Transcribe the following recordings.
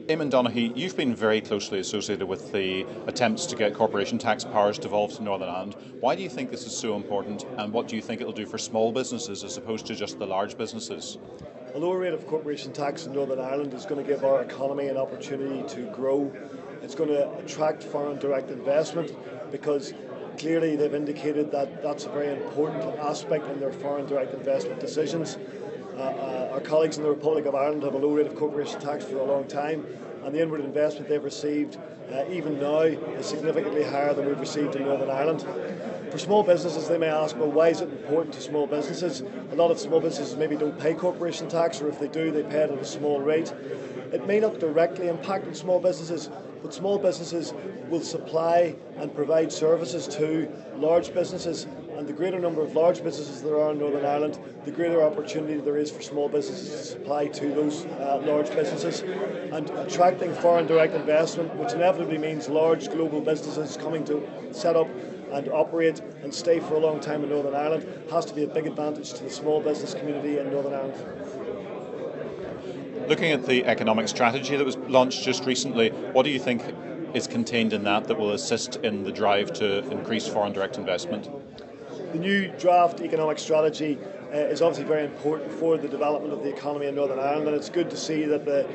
Eamonn Doanghy, you've been very closely associated with the attempts to get corporation tax powers devolved to Northern Ireland. Why do you think this is so important, and what do you think it will do for small businesses as opposed to just the large businesses? A lower rate of corporation tax in Northern Ireland is going to give our economy an opportunity to grow. It's going to attract foreign direct investment because clearly they've indicated that that's a very important aspect in their foreign direct investment decisions. Our colleagues in the Republic of Ireland have a low rate of corporation tax for a long time, and the inward investment they've received even now is significantly higher than we've received in Northern Ireland. For small businesses, they may ask, well, why is it important to small businesses? A lot of small businesses maybe don't pay corporation tax, or if they do, they pay it at a small rate. It may not directly impact on small businesses, but small businesses will supply and provide services to large businesses, and the greater number of large businesses there are in Northern Ireland, the greater opportunity there is for small businesses to supply to those large businesses. And attracting foreign direct investment, which inevitably means large global businesses coming to set up and operate and stay for a long time in Northern Ireland, has to be a big advantage to the small business community in Northern Ireland. Looking at the economic strategy that was launched just recently, what do you think is contained in that will assist in the drive to increase foreign direct investment? The new draft economic strategy is obviously very important for the development of the economy in Northern Ireland, and it's good to see that the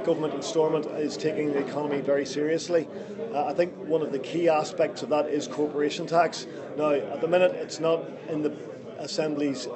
government in Stormont is taking the economy very seriously. I think one of the key aspects of that is corporation tax. Now, at the minute, it's not in the Assembly's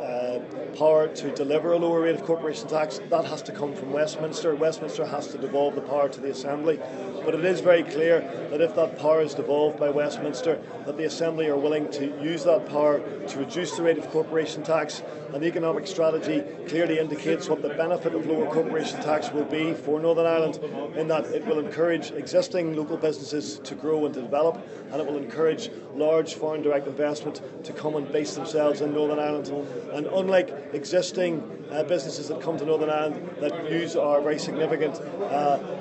power to deliver a lower rate of corporation tax. That has to come from Westminster. Westminster has to devolve the power to the Assembly. But it is very clear that if that power is devolved by Westminster, that the Assembly are willing to use that power to reduce the rate of corporation tax. And the economic strategy clearly indicates what the benefit of lower corporation tax will be for Northern Ireland, in that it will encourage existing local businesses to grow and to develop, and it will encourage large foreign direct investment to come and base themselves in Northern Ireland. And unlike existing businesses that come to Northern Ireland that use our very significant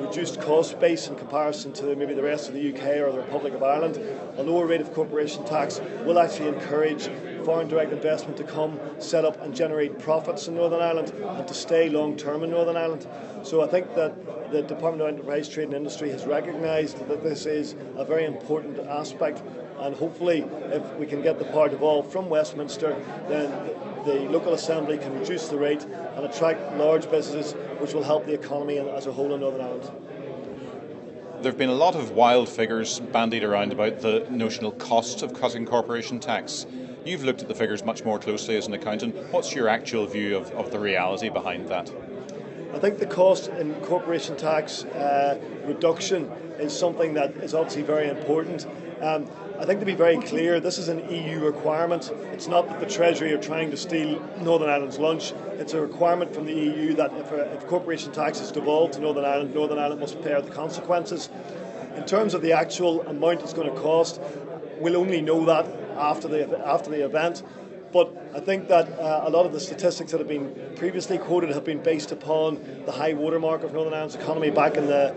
reduced cost base in comparison to maybe the rest of the UK or the Republic of Ireland, a lower rate of corporation tax will actually encourage foreign direct investment to come, set up and generate profits in Northern Ireland and to stay long term in Northern Ireland. So I think that the Department of Enterprise, Trade and Industry has recognised that this is a very important aspect, and hopefully if we can get the power devolved from Westminster, then the local assembly can reduce the rate and attract large businesses, which will help the economy as a whole in Northern Ireland. There have been a lot of wild figures bandied around about the notional cost of cutting corporation tax. You've looked at the figures much more closely as an accountant. What's your actual view of the reality behind that? I think the cost in corporation tax reduction is something that is obviously very important. I think, to be very clear, this is an EU requirement. It's not that the Treasury are trying to steal Northern Ireland's lunch. It's a requirement from the EU that if corporation tax is devolved to Northern Ireland must bear the consequences. In terms of the actual amount it's going to cost, we'll only know that after the event. But I think that a lot of the statistics that have been previously quoted have been based upon the high watermark of Northern Ireland's economy back in the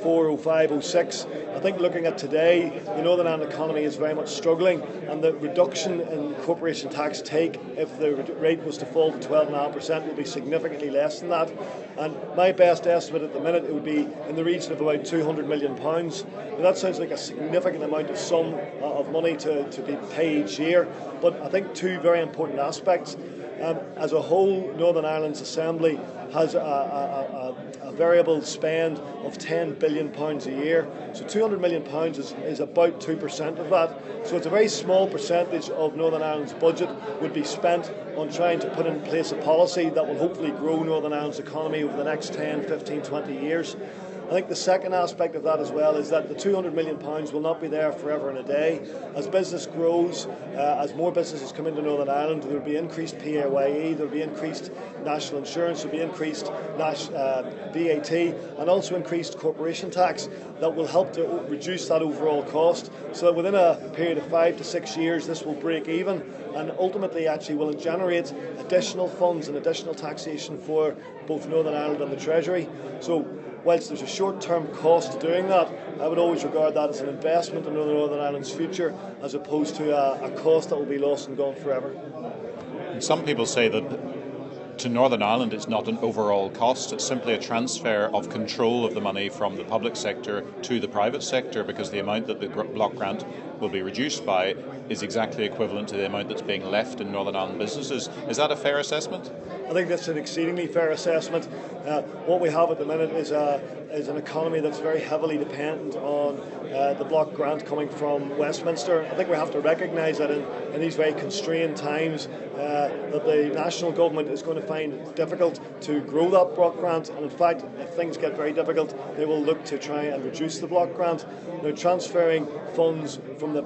04, 05, 06. I think looking at today, the Northern Ireland economy is very much struggling, and the reduction in corporation tax take, if the rate was to fall to 12.5%, would be significantly less than that. And my best estimate at the minute, it would be in the region of about £200 million. Now, that sounds like a significant amount of sum of money to be paid each year, but I think two very important aspects. As a whole, Northern Ireland's Assembly has a variable spend of £10 billion a year. So £200 million is about 2% of that. So it's a very small percentage of Northern Ireland's budget would be spent on trying to put in place a policy that will hopefully grow Northern Ireland's economy over the next 10, 15, 20 years. I think the second aspect of that as well is that the £200 million will not be there forever and a day. As business grows, as more businesses come into Northern Ireland, there will be increased PAYE, there will be increased national insurance, there will be increased VAT, and also increased corporation tax that will help to reduce that overall cost, so that within a period of 5 to 6 years this will break even and ultimately actually will generate additional funds and additional taxation for both Northern Ireland and the Treasury. So whilst there's a short-term cost to doing that, I would always regard that as an investment in Northern Ireland's future, as opposed to a cost that will be lost and gone forever. And some people say that to Northern Ireland, it's not an overall cost, it's simply a transfer of control of the money from the public sector to the private sector, because the amount that the block grant will be reduced by is exactly equivalent to the amount that's being left in Northern Ireland businesses. Is that a fair assessment? I think that's an exceedingly fair assessment. What we have at the minute is an economy that's very heavily dependent on the block grant coming from Westminster. I think we have to recognise that in these very constrained times that the national government is going to find it difficult to grow that block grant, and in fact, if things get very difficult, they will look to try and reduce the block grant. Now, transferring funds from the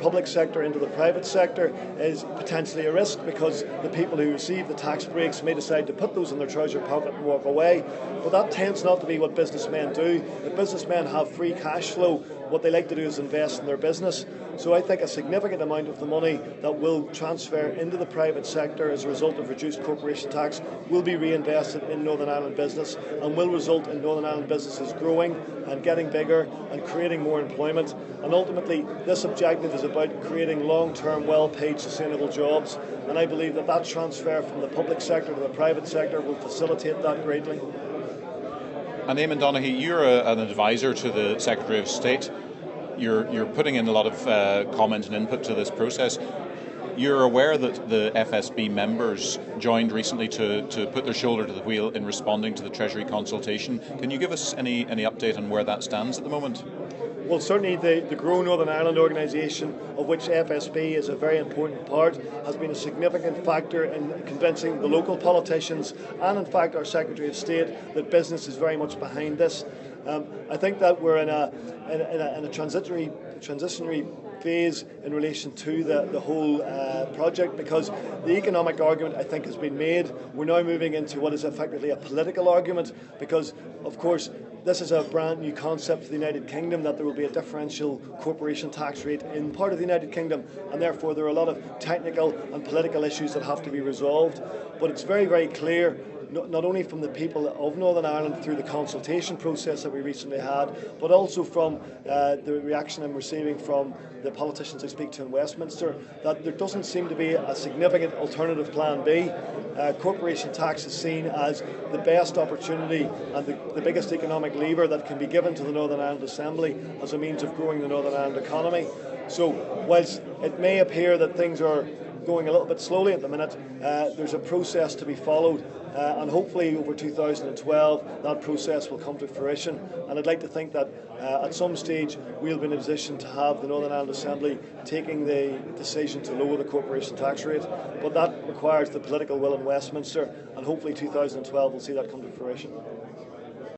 public sector into the private sector is potentially a risk, because the people who receive the tax breaks may decide to put those in their trouser pocket and walk away. But that tends not to be what businessmen do. If businessmen have free cash flow, what they like to do is invest in their business. So I think a significant amount of the money that will transfer into the private sector as a result of reduced corporation tax will be reinvested in Northern Ireland business, and will result in Northern Ireland businesses growing and getting bigger and creating more employment. And ultimately, this objective is about creating long-term, well-paid, sustainable jobs. And I believe that that transfer from the public sector to the private sector will facilitate that greatly. And Eamonn Doanghy, you're an advisor to the Secretary of State. You're putting in a lot of comment and input to this process. You're aware that the FSB members joined recently to put their shoulder to the wheel in responding to the Treasury consultation. Can you give us any update on where that stands at the moment? Well, certainly the Grow Northern Ireland organisation, of which FSB is a very important part, has been a significant factor in convincing the local politicians and in fact our Secretary of State that business is very much behind this. I think that we're in a transitionary phase in relation to the whole project, because the economic argument, I think, has been made. We're now moving into what is effectively a political argument, because of course this is a brand new concept for the United Kingdom, that there will be a differential corporation tax rate in part of the United Kingdom, and therefore there are a lot of technical and political issues that have to be resolved. But it's very, very clear, not only from the people of Northern Ireland through the consultation process that we recently had, but also from the reaction I'm receiving from the politicians I speak to in Westminster, that there doesn't seem to be a significant alternative plan B. Corporation tax is seen as the best opportunity and the biggest economic lever that can be given to the Northern Ireland Assembly as a means of growing the Northern Ireland economy. So whilst it may appear that things are going a little bit slowly at the minute, there's a process to be followed, and hopefully over 2012 that process will come to fruition. And I'd like to think that at some stage we'll be in a position to have the Northern Ireland Assembly taking the decision to lower the corporation tax rate, but that requires the political will in Westminster, and hopefully 2012 will see that come to fruition.